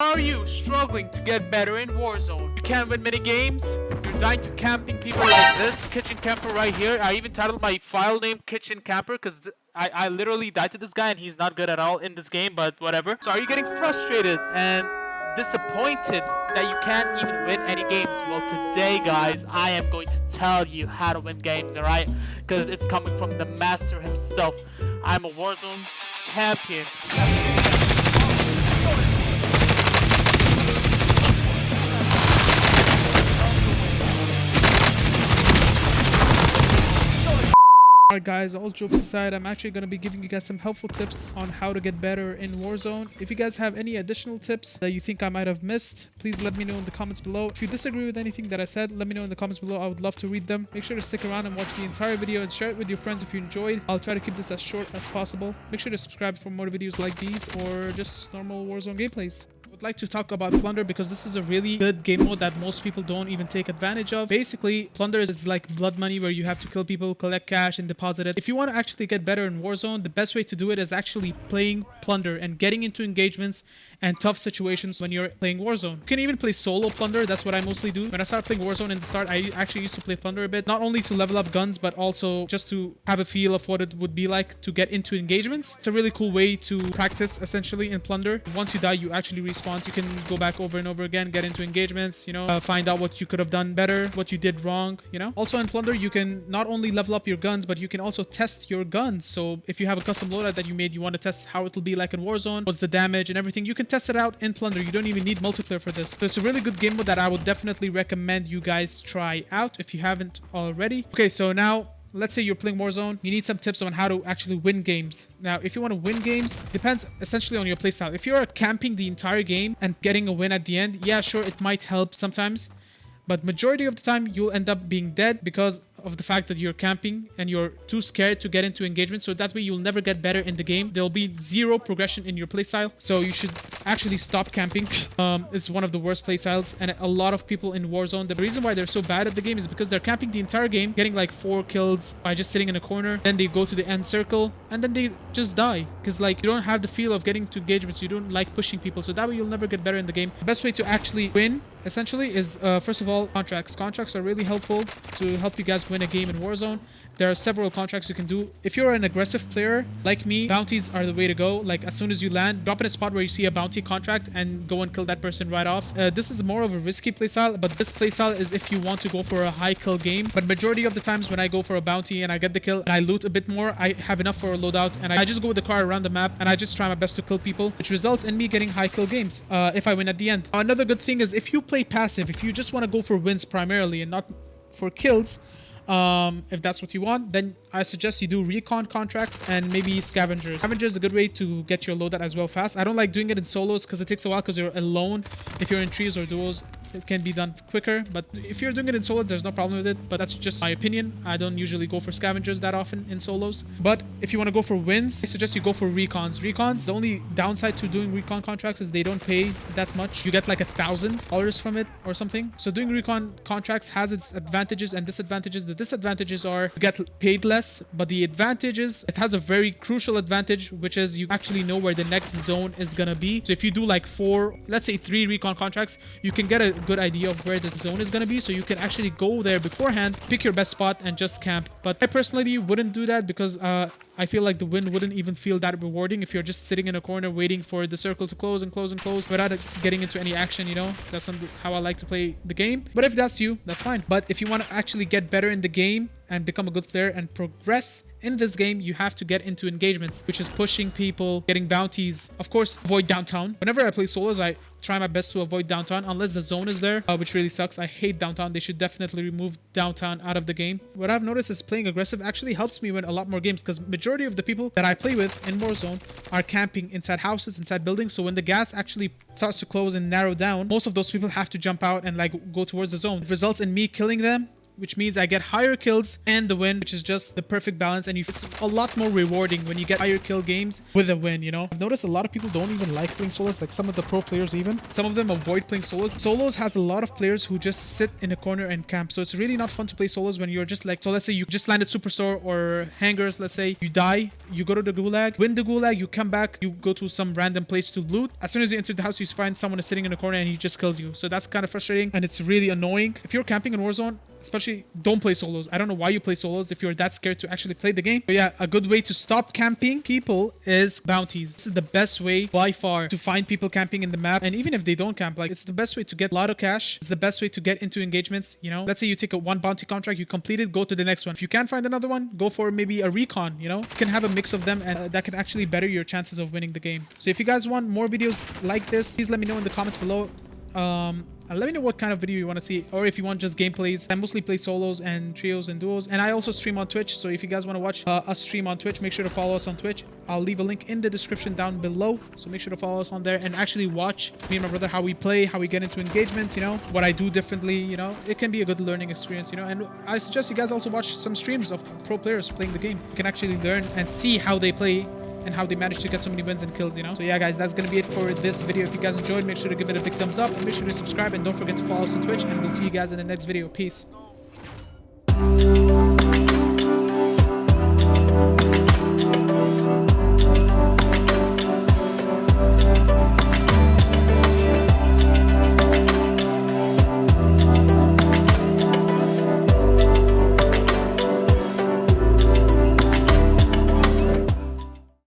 Are you struggling to get better in Warzone? You can't win many games? You're dying to camping people like this kitchen camper right here. I even titled my file name kitchen camper because I literally died to this guy and he's not good at all in this game, but whatever. So are you getting frustrated and disappointed that you can't even win any games? Well, today, guys, I am going to tell you how to win games, alright? Because it's coming from the master himself. I'm a Warzone champion. Alright guys, all jokes aside, I'm actually going to be giving you guys some helpful tips on how to get better in Warzone. If you guys have any additional tips that you think I might have missed, please let me know in the comments below. If you disagree with anything that I said, let me know in the comments below. I would love to read them. Make sure to stick around and watch the entire video and share it with your friends if you enjoyed. I'll try to keep this as short as possible. Make sure to subscribe for more videos like these or just normal Warzone gameplays. Would like to talk about Plunder because this is a really good game mode that most people don't even take advantage of. Basically, Plunder is like blood money where you have to kill people, collect cash, and deposit it. If you want to actually get better in Warzone, the best way to do it is actually playing Plunder and getting into engagements and tough situations when you're playing Warzone. You can even play solo Plunder. That's what I mostly do. When I started playing Warzone in the start, I actually used to play Plunder a bit, not only to level up guns, but also just to have a feel of what it would be like to get into engagements. It's a really cool way to practice essentially in Plunder. Once you die, you actually respawn. So you can go back over and over again, get into engagements, you know, find out what you could have done better, what you did wrong, you know. Also in Plunder, you can not only level up your guns, but you can also test your guns. So if you have a custom loadout that you made, you want to test how it will be like in Warzone, what's the damage and everything, you can test it out in Plunder. You don't even need multiplayer for this. So it's a really good game mode that I would definitely recommend you guys try out if you haven't already. Okay, so now let's say you're playing Warzone, you need some tips on how to actually win games. Now, if you want to win games, depends essentially on your playstyle. If you're camping the entire game and getting a win at the end, yeah, sure, it might help sometimes. But majority of the time, you'll end up being dead because of the fact that you're camping and you're too scared to get into engagement. So that way you'll never get better in the game. There'll be zero progression in your playstyle. So you should actually stop camping. It's one of the worst playstyles. And a lot of people in Warzone, the reason why they're so bad at the game is because they're camping the entire game, getting like 4 kills by just sitting in a corner. Then they go to the end circle and then they just die. Because like you don't have the feel of getting to engagements. You don't like pushing people. So that way you'll never get better in the game. The best way to actually win essentially is first of all contracts. Contracts are really helpful to help you guys win a game in Warzone. There are several contracts you can do. If you're an aggressive player like me, bounties are the way to go. Like as soon as you land, drop in a spot where you see a bounty contract and go and kill that person right off. This is more of a risky playstyle, but this playstyle is if you want to go for a high kill game. But majority of the times when I go for a bounty and I get the kill and I loot a bit more, I have enough for a loadout and I just go with the car around the map and I just try my best to kill people, which results in me getting high kill games if I win at the end. Another good thing is if you play passive, if you just want to go for wins primarily and not for kills, if that's what you want, then I suggest you do recon contracts and maybe scavengers. Scavengers is a good way to get your loadout as well fast. I don't like doing it in solos because it takes a while because you're alone. If you're in trees or duos, it can be done quicker. But if you're doing it in solos, there's no problem with it. But that's just my opinion. I don't usually go for scavengers that often in solos. But if you want to go for wins, I suggest you go for recons. Recons, the only downside to doing recon contracts is they don't pay that much. You get like $1,000 from it or something. So doing recon contracts has its advantages and disadvantages. The disadvantages are you get paid less, but the advantages, it has a very crucial advantage, which is you actually know where the next zone is gonna be. So if you do like 4, let's say 3 recon contracts, you can get a good idea of where the zone is gonna be, so you can actually go there beforehand, pick your best spot and just camp. But I personally wouldn't do that because I feel like the win wouldn't even feel that rewarding if you're just sitting in a corner waiting for the circle to close and close and close without getting into any action, you know. That's not how I like to play the game. But if that's you, that's fine. But if you want to actually get better in the game and become a good player and progress in this game, you have to get into engagements, which is pushing people, getting bounties. Of course, avoid downtown. Whenever I play solos, I try my best to avoid downtown unless the zone is there, which really sucks. I hate downtown. They should definitely remove downtown out of the game. What I've noticed is playing aggressive actually helps me win a lot more games because majority of the people that I play with in Warzone are camping inside houses, inside buildings. So when the gas actually starts to close and narrow down, most of those people have to jump out and like go towards the zone. It results in me killing them which means I get higher kills and the win, which is just the perfect balance. And it's a lot more rewarding when you get higher kill games with a win, you know? I've noticed a lot of people don't even like playing solos, like some of the pro players even. Some of them avoid playing solos. Solos has a lot of players who just sit in a corner and camp. So it's really not fun to play solos when you're just like, so let's say you just landed superstore or hangars, let's say you die, you go to the gulag, win the gulag, you come back, you go to some random place to loot. As soon as you enter the house, you find someone is sitting in a corner and he just kills you. So that's kind of frustrating and it's really annoying. If you're camping in Warzone, especially, don't play solos. I don't know why you play solos if you're that scared to actually play the game. But yeah, a good way to stop camping people is bounties. This is the best way by far to find people camping in the map. And even if they don't camp, like, it's the best way to get a lot of cash. It's the best way to get into engagements, you know? Let's say you take one bounty contract, you complete it, go to the next one. If you can't find another one, go for maybe a recon, you know? You can have a mix of them and that can actually better your chances of winning the game. So if you guys want more videos like this, please let me know in the comments below. Let me know what kind of video you want to see, or if you want just gameplays. I mostly play solos and trios and duos, and I also stream on Twitch. So if you guys want to watch us stream on Twitch, make sure to follow us on Twitch. I'll leave a link in the description down below, so make sure to follow us on there and actually watch me and my brother how we play, how we get into engagements, you know, what I do differently, you know. It can be a good learning experience, you know. And I suggest you guys also watch some streams of pro players playing the game. You can actually learn and see how they play and how they managed to get so many wins and kills, you know. So yeah, guys, that's gonna be it for this video. If you guys enjoyed, make sure to give it a big thumbs up and make sure to subscribe, and don't forget to follow us on Twitch, and we'll see you guys in the next video. Peace.